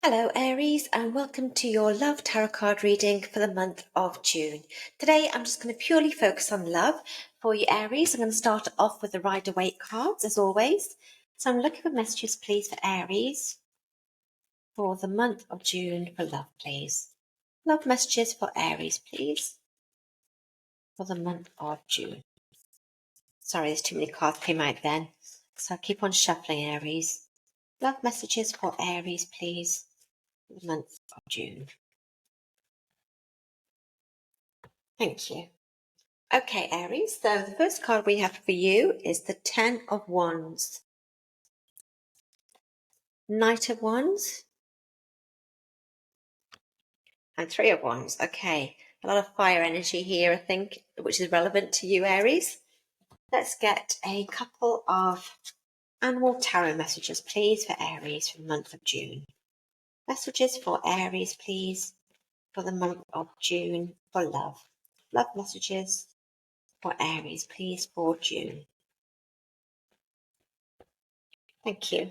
Hello Aries, and welcome to your love tarot card reading for the month of June. Today I'm just going to purely focus on love for you Aries. I'm going to start off with the Rider-Waite cards as always. So I'm looking for messages please for Aries for the month of June for love please. Love messages for Aries please for the month of June. Sorry, there's too many cards came out then, so I'll keep on shuffling Aries. Love messages for Aries please for the month of June. Thank you. Okay, Aries, so the first card we have for you is the Ten of Wands. Knight of Wands. And Three of Wands. Okay, a lot of fire energy here, I think, which is relevant to you, Aries. Let's get a couple of animal tarot messages, please, for Aries for the month of June. Messages for Aries, please, for the month of June for love. Love messages for Aries, please, for June. Thank you.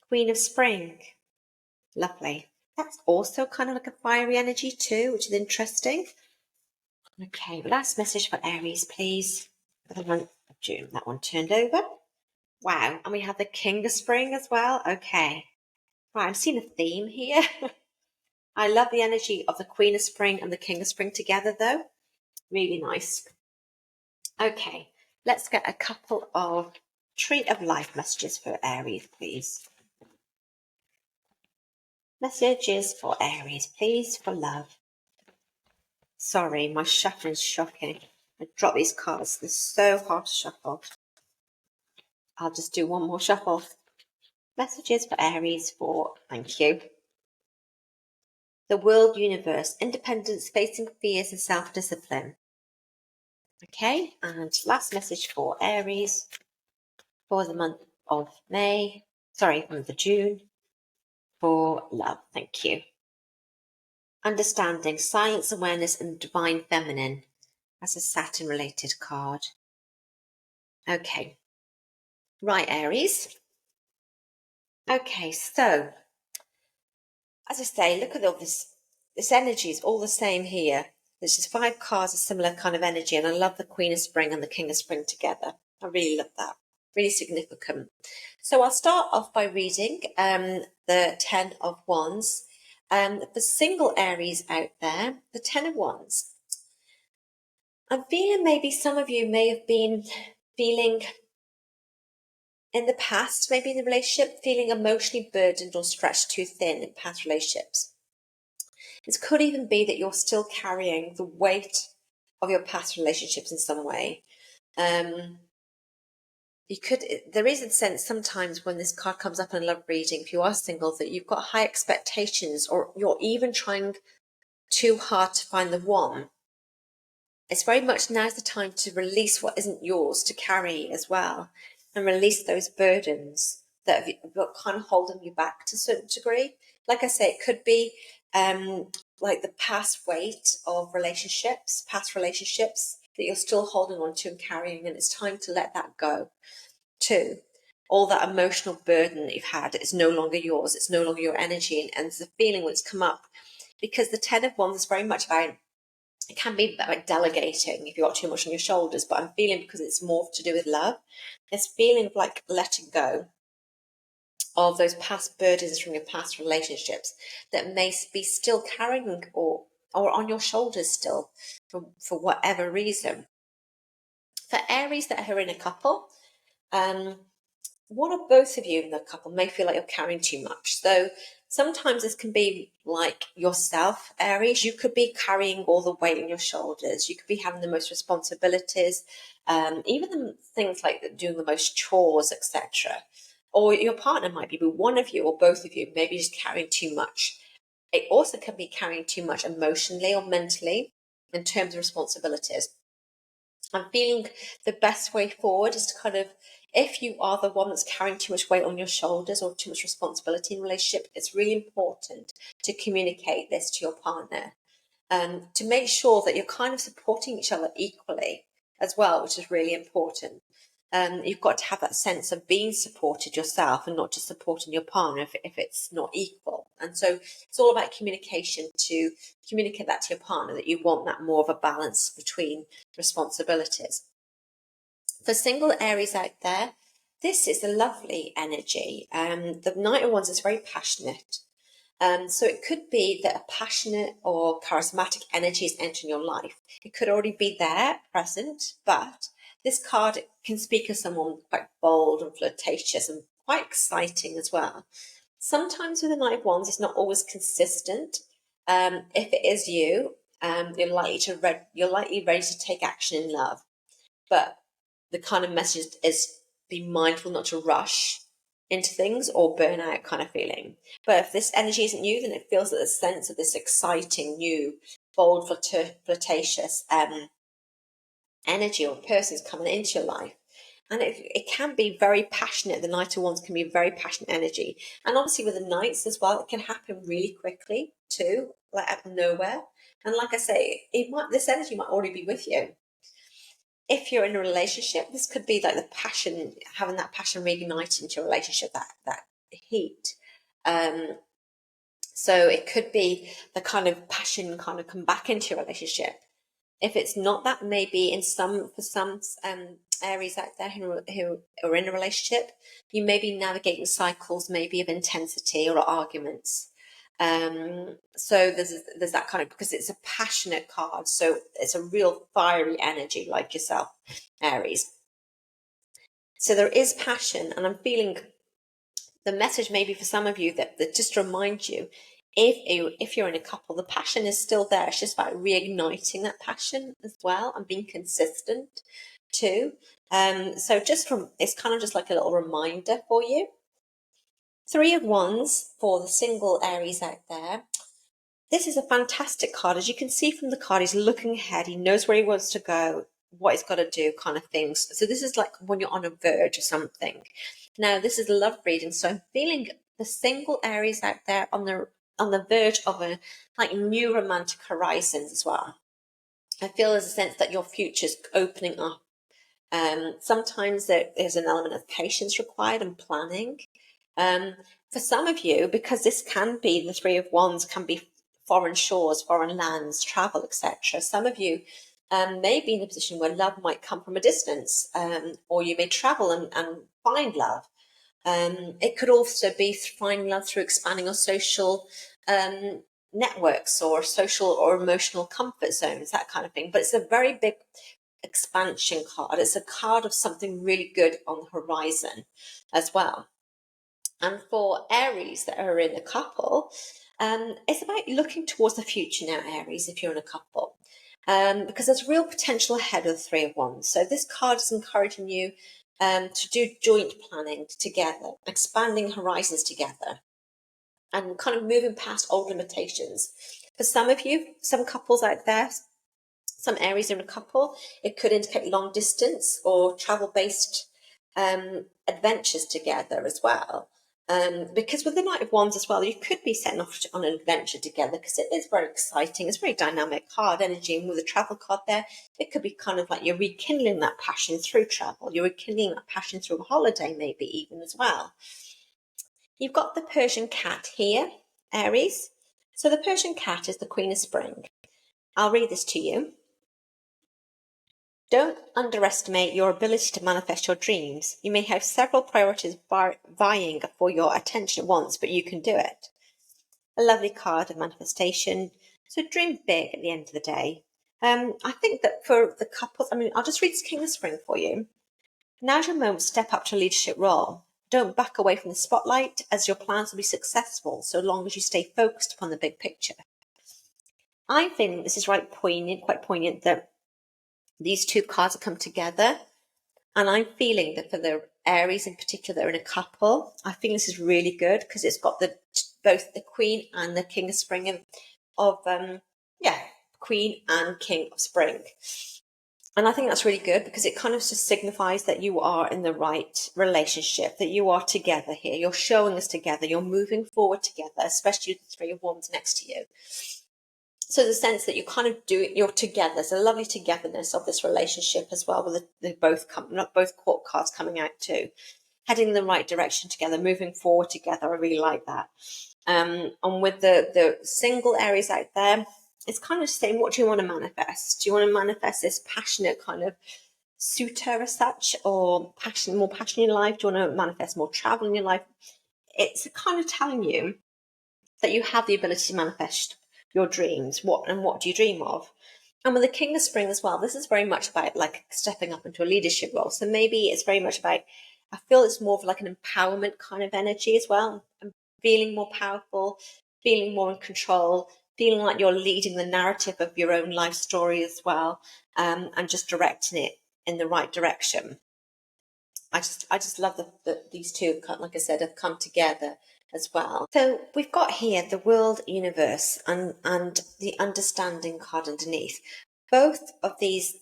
Queen of Spring. Lovely. That's also kind of like a fiery energy too, which is interesting. Okay, last message for Aries, please, for the month of June. That one turned over. Wow, and we have the King of Spring as well. Okay. Right, I'm seeing a theme here. I love the energy of the Queen of Spring and the King of Spring together though. Really nice. Okay, let's get a couple of Tree of Life messages for Aries, please. Messages for Aries, please, for love. Sorry, my shuffling's shocking. I drop these cards. They're so hard to shuffle. I'll just do one more shuffle. Messages for Aries for, thank you. The world universe, independence, facing fears and self-discipline. Okay, and last message for Aries for the month of month of June for love. Thank you. Understanding, science, awareness and divine feminine. That's a Saturn related card. Okay. Right, Aries. Okay, so as I say, look at all this. This energy is all the same here. There's just 5 cards of similar kind of energy, and I love the Queen of Spring and the King of Spring together. I really love that. Really significant. So I'll start off by reading the Ten of Wands. For single Aries out there, the Ten of Wands. I'm feeling maybe some of you may have been feeling in the past, maybe in the relationship, feeling emotionally burdened or stretched too thin in past relationships. It could even be that you're still carrying the weight of your past relationships in some way. There is a sense sometimes when this card comes up in a love reading, if you are single, that you've got high expectations or you're even trying too hard to find the one. It's very much now's the time to release what isn't yours to carry as well, and release those burdens that are kind of holding you back to a certain degree. Like I say, it could be like the past weight of past relationships that you're still holding on to and carrying, and it's time to let that go too. All that emotional burden that you've had is no longer yours. It's no longer your energy, and the feeling when it's come up, because the Ten of Wands is very much about, it can be about delegating if you've got too much on your shoulders, but I'm feeling because it's more to do with love, this feeling of like letting go of those past burdens from your past relationships that may be still carrying or on your shoulders still for whatever reason. For Aries that are in a couple, one or both of you in the couple may feel like you're carrying too much. So sometimes this can be like yourself, Aries. You could be carrying all the weight on your shoulders. You could be having the most responsibilities, even the things like doing the most chores, etc. Or your partner might be, but one of you or both of you maybe just carrying too much. It also can be carrying too much emotionally or mentally in terms of responsibilities. I'm feeling the best way forward is to kind of, if you are the one that's carrying too much weight on your shoulders or too much responsibility in a relationship, it's really important to communicate this to your partner, to make sure that you're kind of supporting each other equally as well, which is really important. You've got to have that sense of being supported yourself and not just supporting your partner if it's not equal. And so it's all about communication, to communicate that to your partner, that you want that more of a balance between responsibilities. For single Aries out there, this is a lovely energy. The Knight of Wands is very passionate. So it could be that a passionate or charismatic energy is entering your life. It could already be there, present, but this card can speak of someone quite bold and flirtatious and quite exciting as well. Sometimes with the Knight of Wands, it's not always consistent. If it is you, you're likely ready to take action in love. But the kind of message is be mindful not to rush into things or burnout kind of feeling. But if this energy isn't you, then it feels that the sense of this exciting, new, bold, flirtatious energy or person is coming into your life. And it can be very passionate. The Knight of Wands can be a very passionate energy. And obviously with the Knights as well, it can happen really quickly too, like out of nowhere. And like I say, this energy might already be with you. If you're in a relationship, this could be like the passion, having that passion reigniting into your relationship, that heat. So it could be the kind of passion kind of come back into your relationship. If it's not that, maybe for some Aries out there who are in a relationship, you may be navigating cycles maybe of intensity or arguments. So there's that kind of, because it's a passionate card, so it's a real fiery energy like yourself, Aries. So there is passion, and I'm feeling the message maybe for some of you that just reminds you, if you're in a couple, the passion is still there. It's just about reigniting that passion as well and being consistent too. So it's kind of just like a little reminder for you. 3 of Wands for the single Aries out there. This is a fantastic card. As you can see from the card, he's looking ahead. He knows where he wants to go, what he's got to do kind of things. So this is like when you're on a verge of something. Now, this is a love reading, so I'm feeling the single Aries out there on the verge of a like new romantic horizons as well. I feel there's a sense that your future's opening up. Sometimes there's an element of patience required and planning. For some of you, because this can be, the 3 of Wands can be foreign shores, foreign lands, travel, etc. Some of you may be in a position where love might come from a distance, or you may travel and find love. It could also be finding love through expanding your social networks or social or emotional comfort zones, that kind of thing. But it's a very big expansion card. It's a card of something really good on the horizon as well. And for Aries that are in a couple, it's about looking towards the future now, Aries, if you're in a couple, because there's real potential ahead of the 3 of Wands. So this card is encouraging you to do joint planning together, expanding horizons together, and kind of moving past old limitations. For some of you, some couples out there, some Aries in a couple, it could indicate long distance or travel-based adventures together as well. Because with the Knight of Wands as well, you could be setting off on an adventure together, because it is very exciting. It's very dynamic card energy, and with a travel card there, it could be kind of like you're rekindling that passion through travel. You're rekindling that passion through a holiday, maybe even as well. You've got the Persian cat here, Aries. So the Persian cat is the Queen of Spring. I'll read this to you. Don't underestimate your ability to manifest your dreams. You may have several priorities vying for your attention at once, but you can do it. A lovely card of manifestation. So dream big at the end of the day. I think that for the couples, I'll just read this King of Spring for you. Now's your moment to step up to a leadership role. Don't back away from the spotlight, as your plans will be successful so long as you stay focused upon the big picture. I think this is quite poignant that these two cards have come together, and I'm feeling that for the Aries in particular, they're in a couple. I think this is really good because it's got both the Queen and the King of Spring Queen and King of Spring. And I think that's really good because it kind of just signifies that you are in the right relationship, that you are together here. You're showing us together. You're moving forward together, especially with the 3 of Wands next to you. So the sense that you kind of you're together. There's a lovely togetherness of this relationship as well, with not both court cards coming out too, heading in the right direction together, moving forward together. I really like that. And with the single Aries out there, it's kind of saying, what do you want to manifest? Do you want to manifest this passionate kind of suitor as such, or more passion in your life? Do you want to manifest more travel in your life? It's kind of telling you that you have the ability to manifest your dreams. What do you dream of? And with the King of Spring as well, this is very much about like stepping up into a leadership role. So maybe it's very much about, I feel it's more of like an empowerment kind of energy as well. And feeling more powerful, feeling more in control, feeling like you're leading the narrative of your own life story as well, and just directing it in the right direction. I just love that these two, like I said, have come together as well. So we've got here the world, universe, and the understanding card underneath. Both of these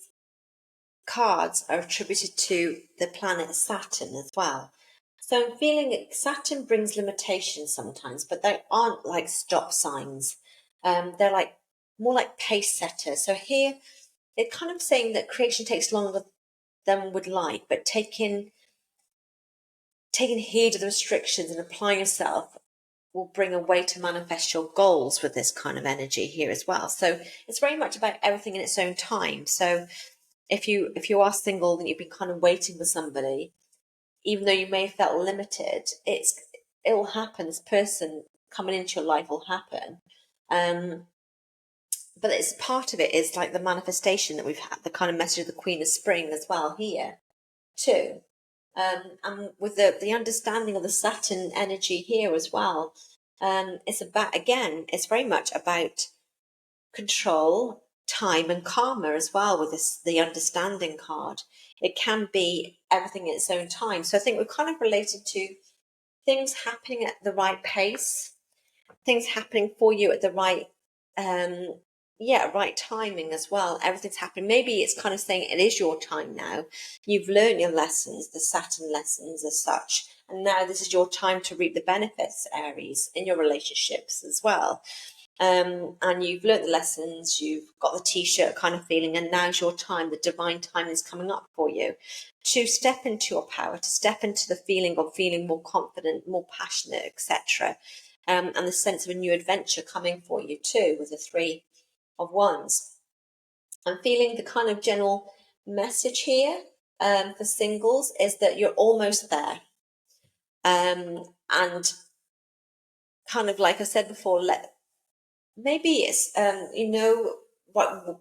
cards are attributed to the planet Saturn as well. So I'm feeling Saturn brings limitations sometimes, but they aren't like stop signs. They're like more like pace setters. So here, they're kind of saying that creation takes longer than one would like, but taking heed of the restrictions and applying yourself will bring a way to manifest your goals with this kind of energy here as well. So it's very much about everything in its own time. So if you are single and you've been kind of waiting for somebody, even though you may have felt limited, it will happen. This person coming into your life will happen. But it's part of it is like the manifestation that we've had, the kind of message of the Queen of Spring as well here too. And with the understanding of the Saturn energy here as well, it's very much about control, time, and karma as well. With the understanding card, it can be everything in its own time. So I think we're kind of related to things happening at the right pace, things happening for you at the right right timing as well. Everything's happening. Maybe it's kind of saying it is your time now. You've learned your lessons, the Saturn lessons as such, and now this is your time to reap the benefits, Aries, in your relationships as well. And you've learned the lessons, you've got the t-shirt kind of feeling, and now's your time. The divine time is coming up for you to step into your power, to step into the feeling of feeling more confident, more passionate, etc. And the sense of a new adventure coming for you too, with the Three of Wands. I'm feeling the kind of general message here for singles is that you're almost there. And kind of like I said before, maybe it's what,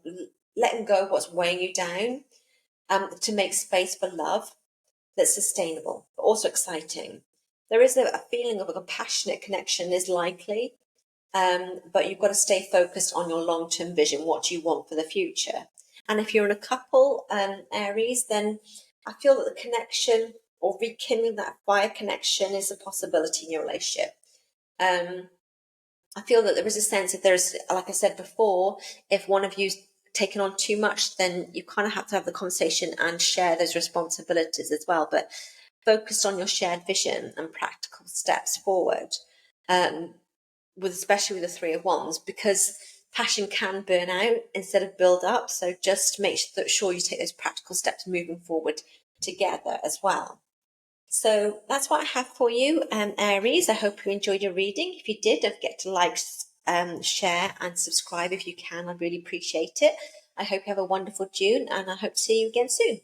letting go of what's weighing you down, to make space for love that's sustainable but also exciting. There is a feeling of a compassionate connection is likely, but you've got to stay focused on your long-term vision. What do you want for the future? And if you're in a couple, Aries, then I feel that the connection or rekindling that fire connection is a possibility in your relationship. I feel that there is a sense that there's, like I said before, if one of you's taken on too much, then you kind of have to have the conversation and share those responsibilities as well. But focused on your shared vision and practical steps forward, especially with the Three of Wands, because passion can burn out instead of build up. So just make sure you take those practical steps moving forward together as well. So that's what I have for you, Aries. I hope you enjoyed your reading. If you did, don't forget to like, share and subscribe if you can. I'd really appreciate it. I hope you have a wonderful June, and I hope to see you again soon.